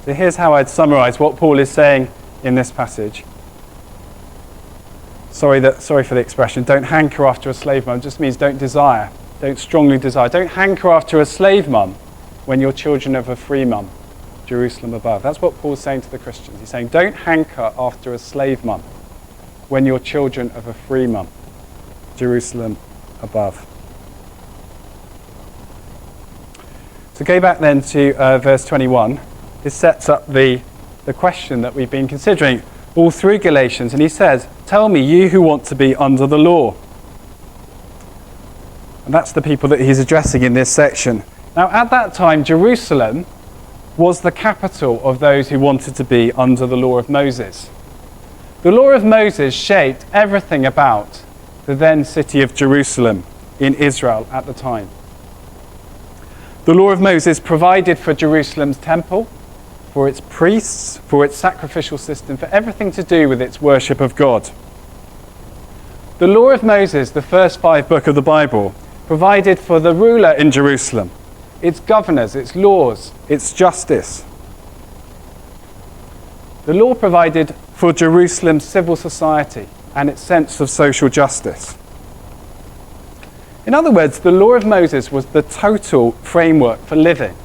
So here's how I'd summarise what Paul is saying in this passage. Sorry for the expression, don't hanker after a slave mum. It just means don't desire, don't strongly desire. Don't hanker after a slave mum when you're children of a free mum, Jerusalem above. That's what Paul's saying to the Christians. He's saying don't hanker after a slave mum when you're children of a free mum, Jerusalem above. So go back then to verse 21. This sets up the question that we've been considering all through Galatians. And he says, tell me, you who want to be under the law. And that's the people that he's addressing in this section. Now, at that time, Jerusalem was the capital of those who wanted to be under the law of Moses. The law of Moses shaped everything about the then city of Jerusalem in Israel at the time. The law of Moses provided for Jerusalem's temple, for its priests, for its sacrificial system, for everything to do with its worship of God. The law of Moses, the first 5 books of the Bible, provided for the ruler in Jerusalem, its governors, its laws, its justice. The law provided for Jerusalem's civil society and its sense of social justice. In other words, the law of Moses was the total framework for living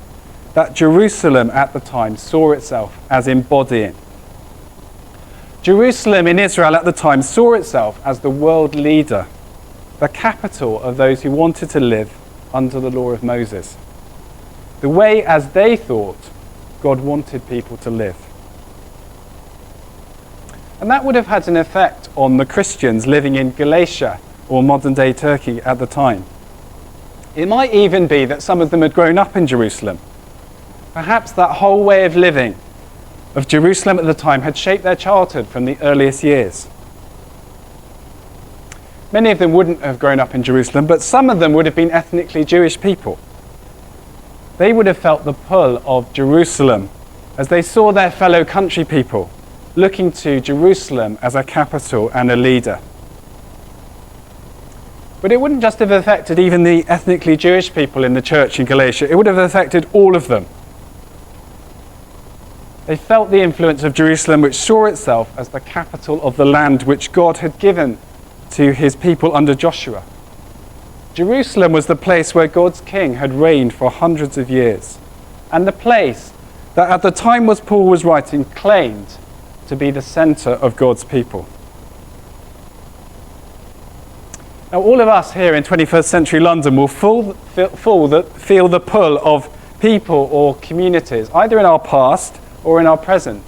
that Jerusalem at the time saw itself as embodying. Jerusalem in Israel at the time saw itself as the world leader, the capital of those who wanted to live under the law of Moses, the way as they thought God wanted people to live. And that would have had an effect on the Christians living in Galatia or modern-day Turkey at the time. It might even be that some of them had grown up in Jerusalem. Perhaps that whole way of living of Jerusalem at the time had shaped their childhood from the earliest years. Many of them wouldn't have grown up in Jerusalem, but some of them would have been ethnically Jewish people. They would have felt the pull of Jerusalem as they saw their fellow country people looking to Jerusalem as a capital and a leader. But it wouldn't just have affected even the ethnically Jewish people in the church in Galatia, it would have affected all of them. They felt the influence of Jerusalem, which saw itself as the capital of the land which God had given to his people under Joshua. Jerusalem was the place where God's king had reigned for hundreds of years, and the place that at the time was Paul was writing claimed to be the centre of God's people. Now, all of us here in 21st century London will feel the pull of people or communities, either in our past or in our present,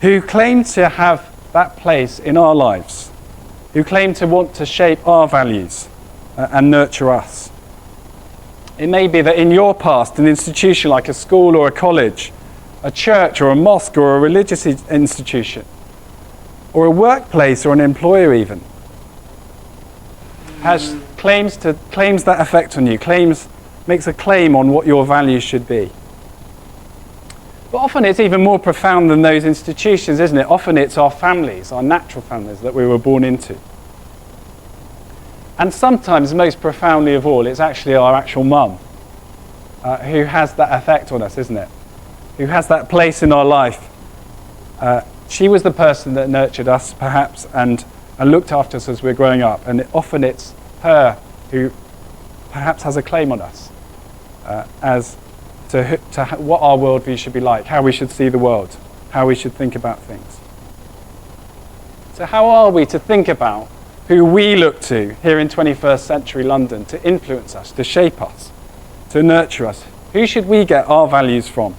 who claim to have that place in our lives, who claim to want to shape our values and nurture us. It may be that in your past, an institution like a school or a college, a church or a mosque or a religious institution, or a workplace or an employer even, claims that effect on you, makes a claim on what your values should be. But often it's even more profound than those institutions, isn't it? Often it's our families, our natural families that we were born into. And sometimes, most profoundly of all, it's actually our actual mum who has that effect on us, isn't it? Who has that place in our life. She was the person that nurtured us, perhaps, and looked after us as we're growing up. And often it's her who perhaps has a claim on us as to what our worldview should be like, how we should see the world, how we should think about things. So how are we to think about who we look to here in 21st century London to influence us, to shape us, to nurture us? Who should we get our values from?